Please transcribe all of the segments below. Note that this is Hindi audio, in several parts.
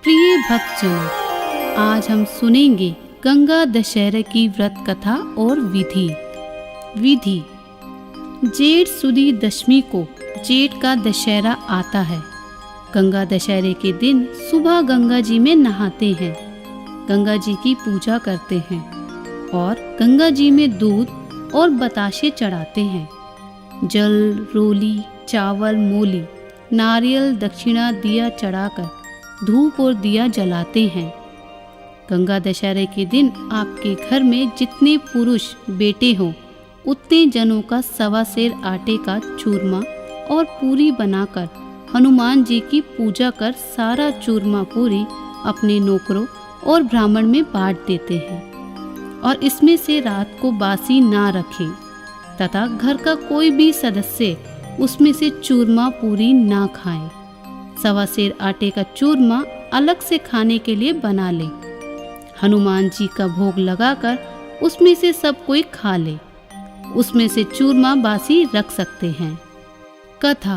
प्रिय भक्तजनों, आज हम सुनेंगे गंगा दशहरे की व्रत कथा और विधि। जेठ सुदी दशमी को जेठ का दशहरा आता है। गंगा दशहरे के दिन सुबह गंगा जी में नहाते हैं, गंगा जी की पूजा करते हैं और गंगा जी में दूध और बताशे चढ़ाते हैं। जल, रोली, चावल, मूली, नारियल, दक्षिणा, दिया चढ़ाकर धूप और दिया जलाते हैं। गंगा दशहरे के दिन आपके घर में जितने पुरुष बेटे हों उतने जनों का 1.25 सेर आटे का चूरमा और पूरी बनाकर हनुमान जी की पूजा कर सारा चूरमा पूरी अपने नौकरों और ब्राह्मण में बांट देते हैं और इसमें से रात को बासी ना रखें तथा घर का कोई भी सदस्य उसमें से चूरमा पूरी ना खाए। 1.25 सेर आटे का चूरमा अलग से खाने के लिए बना ले। हनुमान जी का भोग लगाकर उसमें से सब कोई खा ले। उसमें से चूरमा बासी रख सकते हैं। कथा।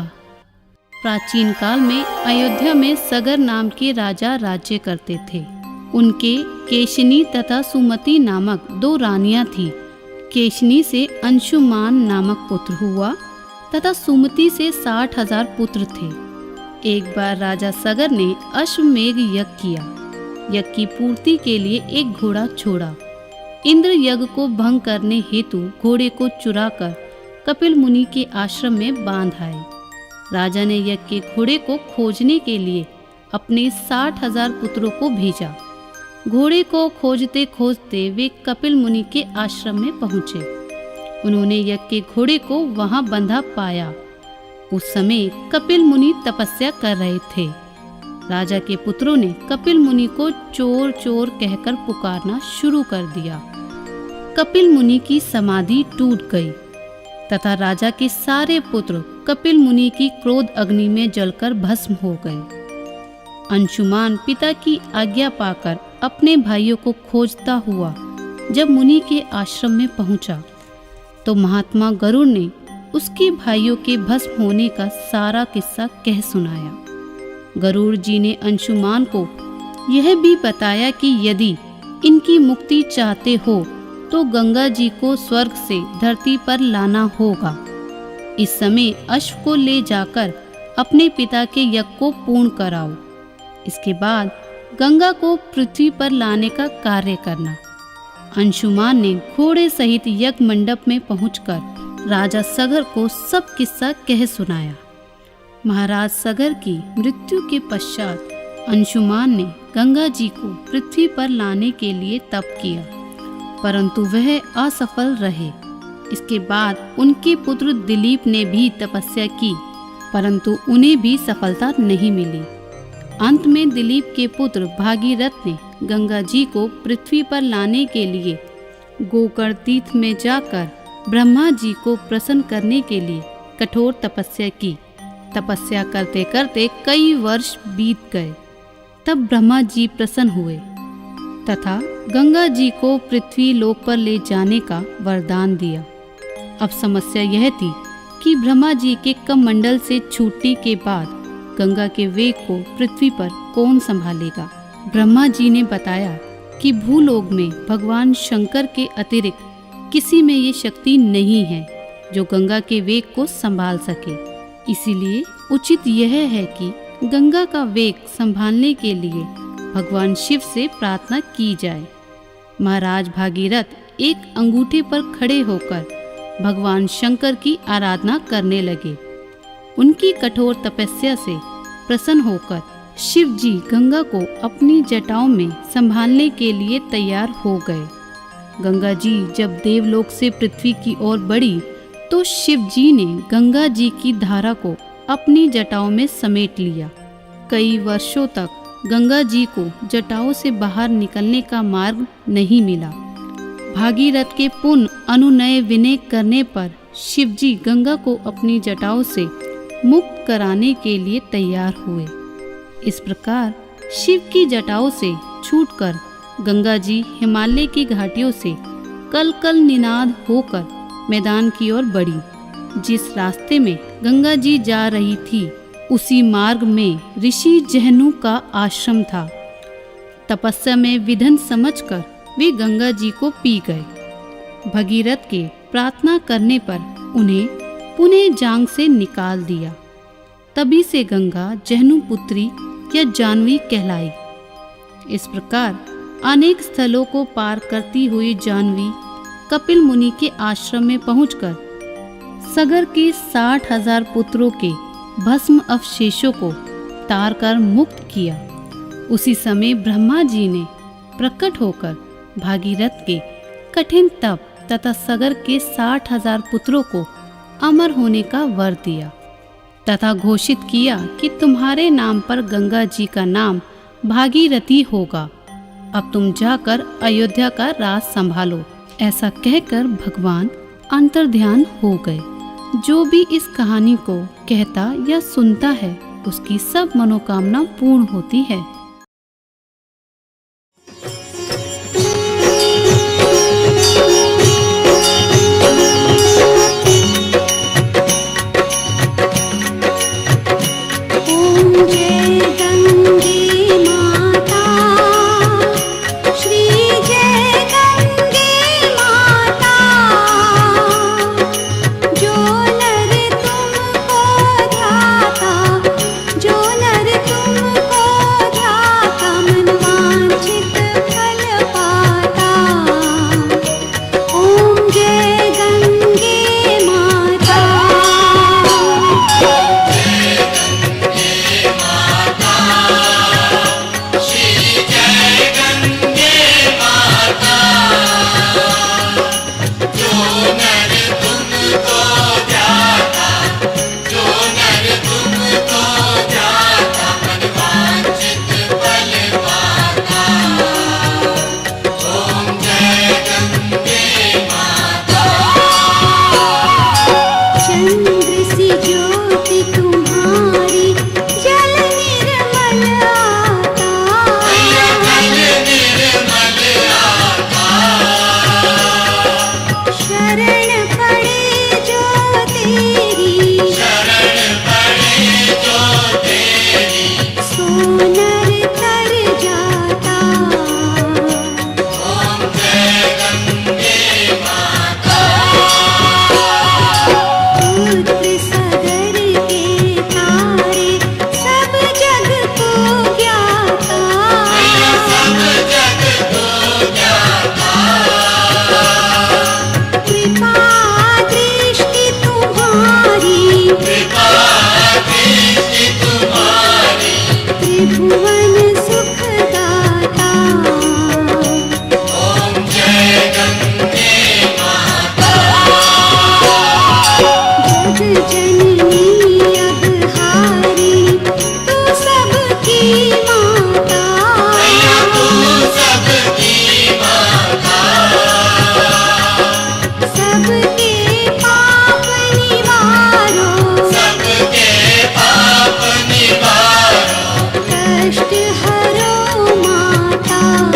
प्राचीन काल में अयोध्या में सगर नाम के राजा राज्य करते थे। उनके केशनी तथा सुमति नामक 2 रानियां थीं। केशनी से अंशुमान नामक पुत्र हुआ तथा सुमति से 60,000 पुत्र थे। एक बार राजा सगर ने अश्वमेघ यज्ञ किया। यज्ञ की पूर्ति के लिए एक घोड़ा छोड़ा। इंद्र यज्ञ को भंग करने हेतु घोड़े को चुराकर कपिल मुनि के आश्रम में बांध आए। राजा ने यज्ञ के घोड़े को खोजने के लिए अपने 60,000 पुत्रों को भेजा। घोड़े को खोजते खोजते वे कपिल मुनि के आश्रम में पहुँचे। उन्होंने यज्ञ के घोड़े को वहां बंधा पाया। उस समय कपिल मुनि तपस्या कर रहे थे। राजा के पुत्रों ने कपिल मुनि को चोर चोर कहकर पुकारना शुरू कर दिया। कपिल मुनि की समाधि टूट गई तथा राजा के सारे पुत्र कपिल मुनि की क्रोध अग्नि में जलकर भस्म हो गए। अंशुमान पिता की आज्ञा पाकर अपने भाइयों को खोजता हुआ जब मुनि के आश्रम में पहुंचा तो महात्मा गरुड़ ने उसके भाइयों के भस्म होने का सारा किस्सा कह सुनाया। गरुड़ जी ने अंशुमान को यह भी बताया कि यदि इनकी मुक्ति चाहते हो तो गंगा जी को स्वर्ग से धरती पर लाना होगा। इस समय अश्व को ले जाकर अपने पिता के यज्ञ को पूर्ण कराओ। इसके बाद गंगा को पृथ्वी पर लाने का कार्य करना। अंशुमान ने घोड़े सहित यज्ञ मंडप में पहुंचकर राजा सगर को सब किस्सा कह सुनाया। महाराज सगर की मृत्यु के पश्चात अंशुमान ने गंगा जी को पृथ्वी पर लाने के लिए तप किया, परंतु वह असफल रहे। इसके बाद उनके पुत्र दिलीप ने भी तपस्या की, परंतु उन्हें भी सफलता नहीं मिली। अंत में दिलीप के पुत्र भागीरथ ने गंगा जी को पृथ्वी पर लाने के लिए गोकर्ण तीर्थ में जाकर ब्रह्मा जी को प्रसन्न करने के लिए कठोर तपस्या की। तपस्या करते करते कई वर्ष बीत गए। तब ब्रह्मा जी प्रसन्न हुए तथा गंगा जी को पृथ्वी लोक पर ले जाने का वरदान दिया। अब समस्या यह थी कि ब्रह्मा जी के कमंडल से छूटने के बाद गंगा के वेग को पृथ्वी पर कौन संभालेगा। ब्रह्मा जी ने बताया कि भूलोक में भगवान शंकर के अतिरिक्त किसी में ये शक्ति नहीं है जो गंगा के वेग को संभाल सके। इसीलिए उचित यह है कि गंगा का वेग संभालने के लिए भगवान शिव से प्रार्थना की जाए। महाराज भागीरथ एक अंगूठे पर खड़े होकर भगवान शंकर की आराधना करने लगे। उनकी कठोर तपस्या से प्रसन्न होकर शिव जी गंगा को अपनी जटाओं में संभालने के लिए तैयार हो गए। गंगा जी जब देवलोक से पृथ्वी की ओर बढ़ी तो शिव जी ने गंगा जी की धारा को अपनी जटाओं में समेट लिया। कई वर्षों तक गंगा जी को जटाओं से बाहर निकलने का मार्ग नहीं मिला। भागीरथ के पुण्य अनुनय विनय करने पर शिव जी गंगा को अपनी जटाओं से मुक्त कराने के लिए तैयार हुए। इस प्रकार शिव की जटाओं से छूटकर गंगा जी हिमालय की घाटियों से कल कल निनाद होकर मैदान की ओर बढ़ी। जिस रास्ते में गंगा जी जा रही थी उसी मार्ग में ऋषि जहनु का आश्रम था। तपस्या में विघ्न समझकर वे गंगा जी को पी गए। भगीरथ के प्रार्थना करने पर उन्हें पुनः जांग से निकाल दिया। तभी से गंगा जहनु पुत्री या जानवी कहलाई। इस प्रकार अनेक स्थलों को पार करती हुई जानवी कपिल मुनि के आश्रम में पहुंचकर सगर के 60,000 पुत्रों के भस्म अवशेषों को तार कर मुक्त किया। उसी समय ब्रह्मा जी ने प्रकट होकर भागीरथ के कठिन तप तथा सगर के 60,000 पुत्रों को अमर होने का वर दिया तथा घोषित किया कि तुम्हारे नाम पर गंगा जी का नाम भागीरथी होगा। अब तुम जाकर अयोध्या का राज संभालो। ऐसा कहकर भगवान अंतर्ध्यान हो गए। जो भी इस कहानी को कहता या सुनता है उसकी सब मनोकामना पूर्ण होती है। कष्ट हरो माता।